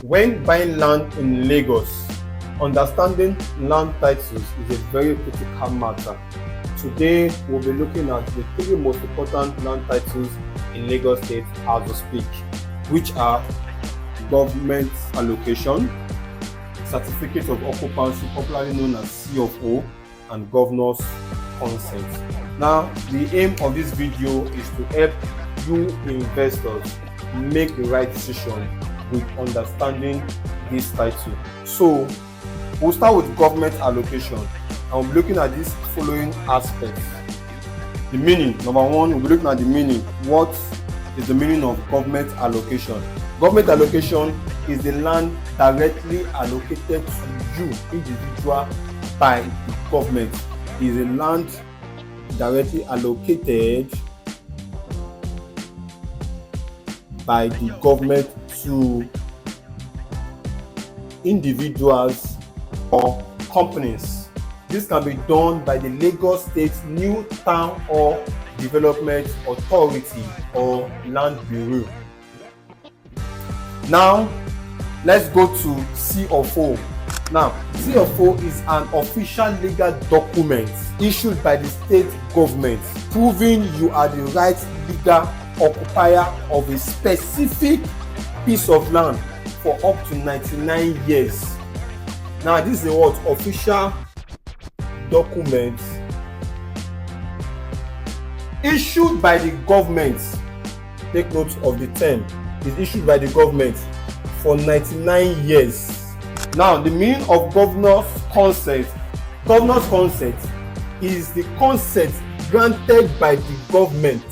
When buying land in Lagos, understanding land titles is a very critical matter. Today, we'll be looking at the three most important land titles in Lagos State as we speak, which are government allocation, certificate of occupancy, popularly known as C of O, and governor's consent. Now, the aim of this video is to help you investors make the right decision with understanding this title. So we'll start with government allocation, and we'll be looking at these following aspects. The meaning. Number one, we'll be looking at the meaning. What is the meaning of government allocation? Government allocation is the land directly allocated to you, individual, by the government. It is a land directly allocated by the government to individuals or companies. This can be done by the Lagos State New Town or Development Authority or Land Bureau. Now, let's go to C of O. Now, C of O is an official legal document issued by the state government proving you are the right legal occupier of a specific piece of land for up to 99 years. Now, this is what official document issued by the government. Take note of the term. Is issued by the government for 99 years. Now, the meaning of governor's consent. Governor's consent is the consent granted by the government.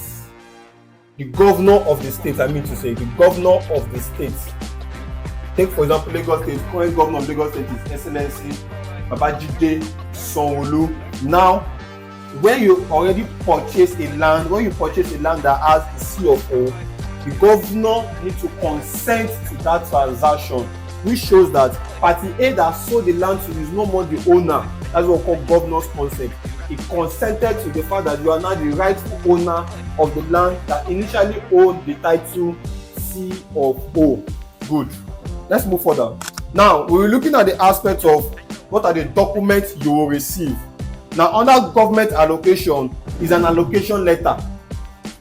The governor of the state, I mean to say, the governor of the state. Take, for example, Lagos State. Current governor of Lagos State is Excellency Babajide Sanwo-Olu. Now, when you already purchase a land, that has a C of O, the governor needs to consent to that transaction, which shows that party A that sold the land to you is no more the owner. That's what we call governor's consent. He consented to the fact that you are now the rightful owner of the land that initially owned the title C of O. Good. Let's move further. Now, we're looking at the aspect of what are the documents you will receive. Now, under government allocation is an allocation letter.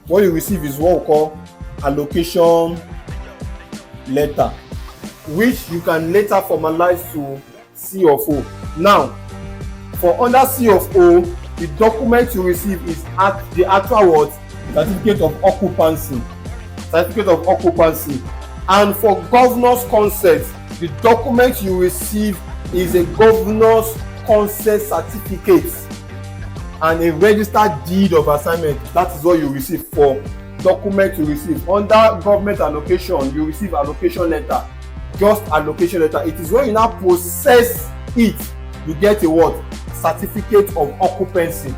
What you receive is what we call allocation letter, which you can later formalize to C of O. Now, for under C of O, the document you receive is the actual what? Certificate of occupancy. Certificate of occupancy. And for governor's consent, the document you receive is a governor's consent certificate and a registered deed of assignment. That is what you receive for document you receive. Under government allocation, you receive allocation letter. Just allocation letter. It is when you now process it, you get a what? Certificate of occupancy.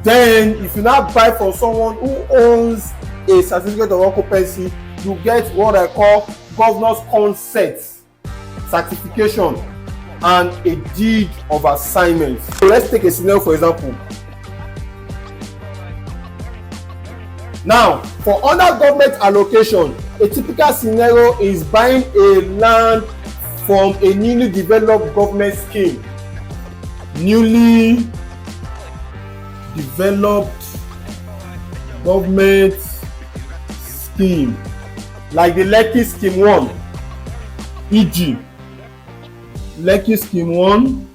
Then, if you now buy from someone who owns a certificate of occupancy, you get what I call governor's consent certification and a deed of assignment. So let's take a scenario, for example. Now, for under government allocation, a typical scenario is buying a land from a newly developed government scheme. Newly developed government scheme, like the Lekki Scheme 1, e.g. Lekki Scheme 1,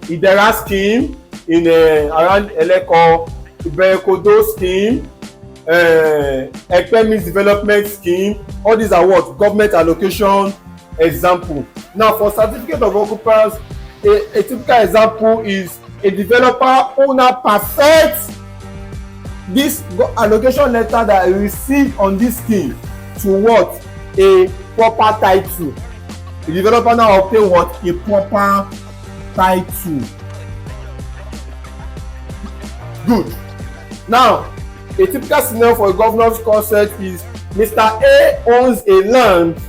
Idera Scheme in around Eleko, Iberekodo Scheme, Ekpemi's Development Scheme. All these are what? Government allocation example. Now, for certificate of occupants, a typical example is a developer owner perfects this allocation letter that I received on this scheme to what? A proper title. The developer now obtain what? A proper title. Good. Now, a typical scenario for a governor's consent is Mr. A owns a land.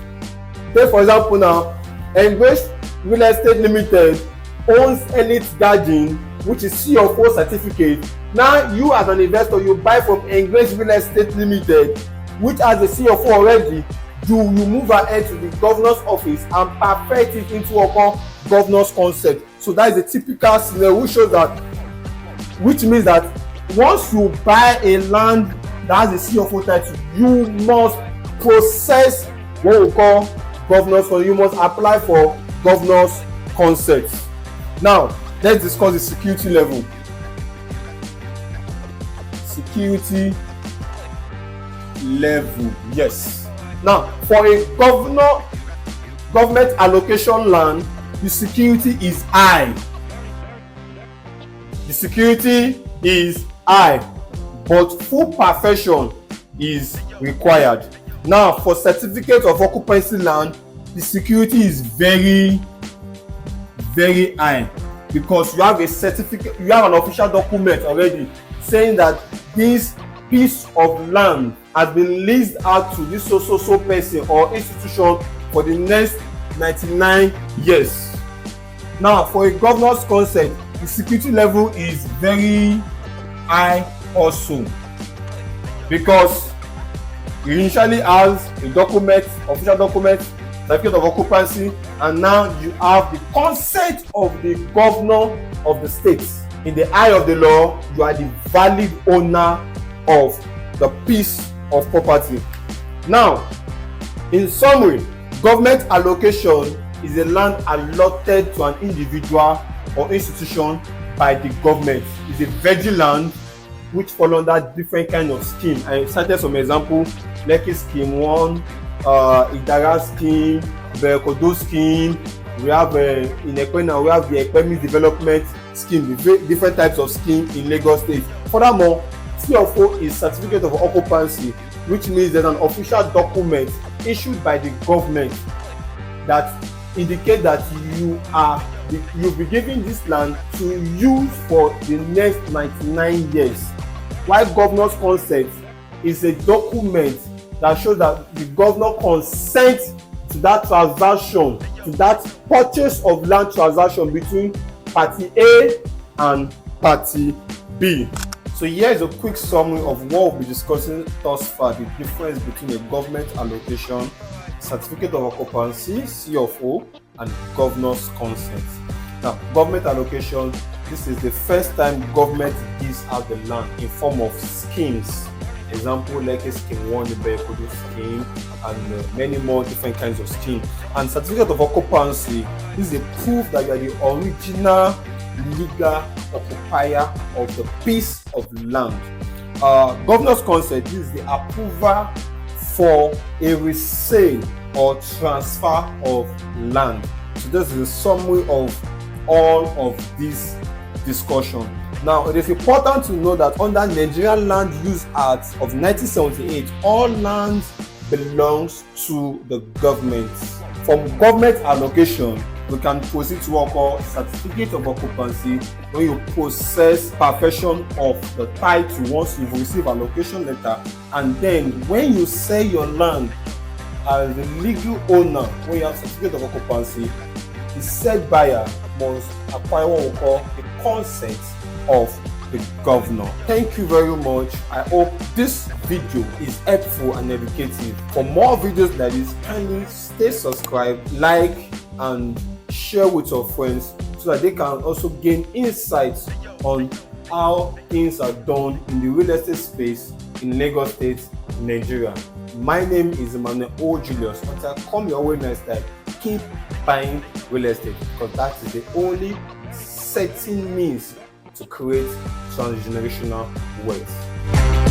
Take for example now, English Real Estate Limited owns Elite Garden, which is C of O certificate. Now you as an investor, you buy from English Real Estate Limited, which has a C of O already. you move ahead to the governor's office and perfect it into a governor's consent. So that is a typical scenario which means that once you buy a land that has a CFO title, you must process what we call governor's consent. You must apply for governor's consent. Now let's discuss the security level. Security level, yes. Now for a government allocation land, the security is high. The security is high, but full perfection is required. Now for certificate of occupancy land, the security is very high, because you have a certificate, you have an official document already saying that this piece of land has been leased out to this so person or institution for the next 99 years. Now for a governor's consent, the security level is very high also, because you initially has a document, official document, certificate of occupancy, and now you have the consent of the governor of the state. In the eye of the law, you are the valid owner of the piece of property. Now, in summary, government allocation is a land allotted to an individual or institution by the government. It's a veggie land which fall under different kind of scheme. I cited some example: Lekki scheme 1, Idara scheme, Berekodo scheme. We have in Ekpena, we have the Ekpemi development scheme, different types of scheme in Lagos State. Furthermore, CFO is certificate of occupancy, which means there's an official document issued by the government that indicate that you'll be given this land to use for the next 99 years. While governor's consent is a document that shows that the governor consents to that transaction, to that purchase of land transaction between party A and party B. So here is a quick summary of what we'll be discussing thus far: the difference between a government allocation, certificate of occupancy, CFO, and governor's consent. Now, government allocation, this is the first time government gives out the land in form of schemes. Example, like a scheme 1, the Berekodo scheme, and many more different kinds of schemes. And certificate of occupancy, this is a proof that you are the original legal occupier of the piece of land. Governor's consent, this is the approval for a resale or transfer of land. So this is a summary of all of this discussion. Now, it is important to know that under Nigerian Land Use Act of 1978, all lands belongs to the government. From government allocation, we can proceed to what we call certificate of occupancy, when you process perfection of the title once you've received allocation letter, and then when you sell your land as the legal owner, when you have certificate of occupancy, the said buyer must acquire what we call the consent of the governor. Thank you very much. I hope this video is helpful and educative. For more videos like this, kindly stay subscribed, like, and share with your friends so that they can also gain insights on how things are done in the real estate space in Lagos State, Nigeria. My name is Emmanuel O. Julius. Until I come your way next time, keep buying real estate, because that is the only certain means to create transgenerational wealth.